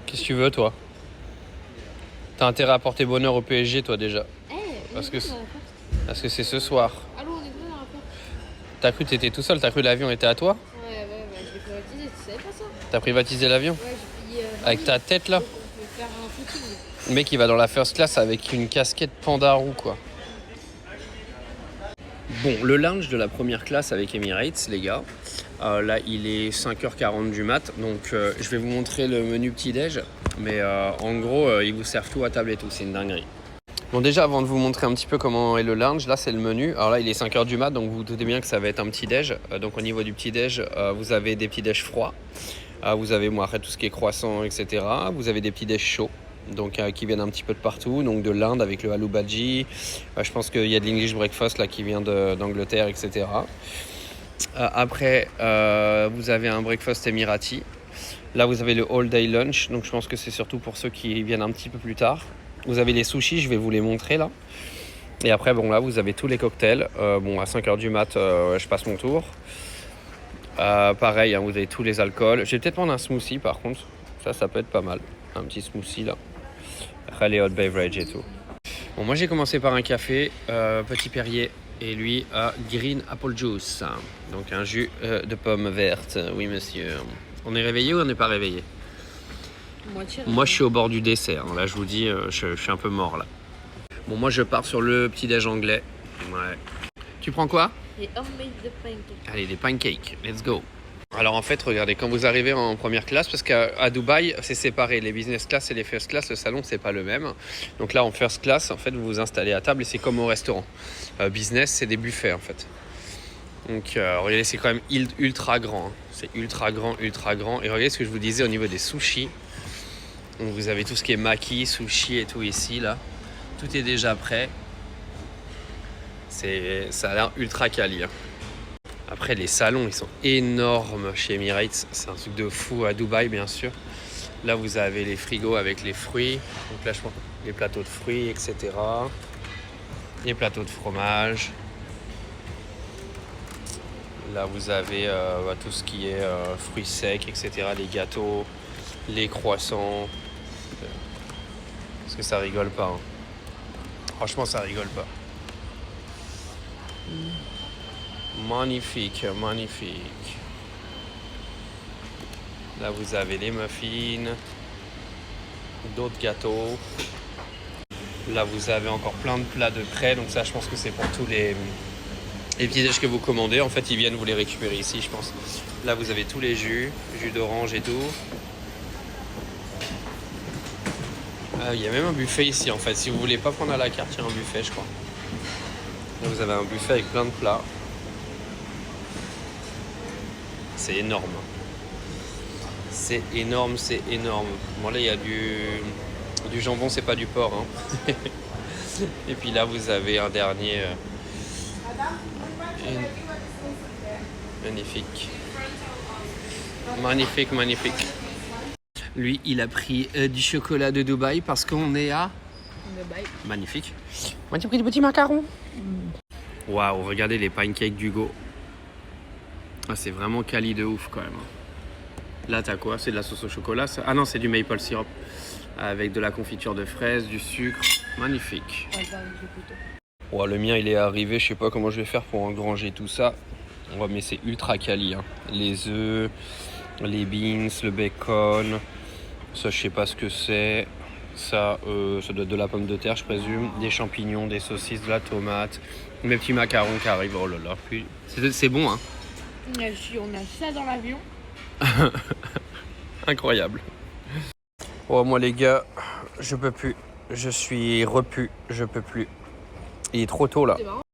Qu'est-ce que tu veux, toi? T'as intérêt à porter bonheur au PSG, toi, déjà. Parce que c'est ce soir. Allô, on est venu dans la porte. T'as cru que t'étais tout seul? T'as cru que l'avion était à toi? Ouais, bah, je l'ai privatisé, tu savais pas ça? T'as privatisé l'avion? Ouais, j'ai payé. Avec ta tête, là? Donc, on peut faire un footing. Le mec, il va dans la first class avec une casquette pandarou, quoi. Bon, le lounge de la première classe avec Emirates, les gars. Là, il est 5h40 du mat, donc je vais vous montrer le menu petit-déj. Mais en gros, ils vous servent tout à table et tout, c'est une dinguerie. Bon, déjà, avant de vous montrer un petit peu comment est le lounge, là, c'est le menu. Alors là, il est 5h du mat, donc vous vous doutez bien que ça va être un petit-déj. Donc au niveau du petit-déj, vous avez des petits-déj froids. Vous avez, après, tout ce qui est croissant, etc. Vous avez des petits-déj chauds. Donc qui viennent un petit peu de partout, donc de l'Inde avec le aloo bhaji. Je pense qu'il y a de l'English breakfast là qui vient d'Angleterre, etc. Après, vous avez un breakfast émirati. Là, vous avez le all day lunch, donc je pense que c'est surtout pour ceux qui viennent un petit peu plus tard. Vous avez les sushis, je vais vous les montrer là. Et après, bon là, vous avez tous les cocktails. Bon, à 5h du mat, je passe mon tour. Pareil, hein, vous avez tous les alcools. Je vais peut-être prendre un smoothie par contre. Ça peut être pas mal. Un petit smoothie là. Après les hot beverage et tout. Bon, moi j'ai commencé par un café, Petit Perrier, et lui a green apple juice. Donc un jus de pomme verte. Oui monsieur. On est réveillé ou on n'est pas réveillé? Moi je suis au bord du dessert. Là je vous dis, je suis un peu mort là. Bon, moi je pars sur le petit déj anglais. Ouais. Tu prends quoi? Les homemade de pancakes. Allez, des pancakes, let's go. Alors en fait, regardez, quand vous arrivez en première classe, parce qu'à Dubaï, c'est séparé, les business class et les first class, le salon, c'est pas le même. Donc là, en first class, en fait, vous vous installez à table et c'est comme au restaurant. Business, c'est des buffets, en fait. Donc regardez, c'est quand même ultra grand. Hein. C'est ultra grand, ultra grand. Et regardez ce que je vous disais au niveau des sushis. Donc vous avez tout ce qui est maki, sushi et tout ici, là. Tout est déjà prêt. Ça a l'air ultra quali. Hein. Après, les salons, ils sont énormes chez Emirates. C'est un truc de fou à Dubaï, bien sûr. Là, vous avez les frigos avec les fruits. Donc là, je pense les plateaux de fruits, etc. Les plateaux de fromage. Là, vous avez tout ce qui est fruits secs, etc. Les gâteaux, les croissants. Parce que ça rigole pas. Hein. Franchement, ça rigole pas. Magnifique, magnifique. Là, vous avez les muffins, d'autres gâteaux. Là, vous avez encore plein de plats de prêt. Donc ça, je pense que c'est pour tous les petits déj que vous commandez. En fait, ils viennent vous les récupérer ici, je pense. Là, vous avez tous les jus d'orange et tout. Il y a même un buffet ici, en fait. Si vous voulez pas prendre à la carte, il y a un buffet, je crois. Là, vous avez un buffet avec plein de plats. C'est énorme. C'est énorme, c'est énorme. Bon là il y a du jambon, c'est pas du porc. Hein. Et puis là vous avez un dernier. Magnifique. Magnifique, magnifique. Lui il a pris du chocolat de Dubaï parce qu'on est à... Dubaï. Magnifique. Moi j'ai pris des petits macarons. Waouh, regardez les pancakes d'Hugo. Ah, c'est vraiment quali de ouf quand même. Là, t'as quoi? C'est de la sauce au chocolat ça? Ah non, c'est du maple syrup. Avec de la confiture de fraises, du sucre. Magnifique. Ouais, le mien, il est arrivé. Je sais pas comment je vais faire pour engranger tout ça. Ouais, mais c'est ultra quali. Hein. Les œufs, les beans, le bacon. Ça, je sais pas ce que c'est. Ça doit être de la pomme de terre, je présume. Des champignons, des saucisses, de la tomate. Mes petits macarons qui arrivent. Oh là là. C'est bon, hein. On a ça dans l'avion. Incroyable. Oh moi les gars, je peux plus. Je suis repu, je peux plus. Il est trop tôt là.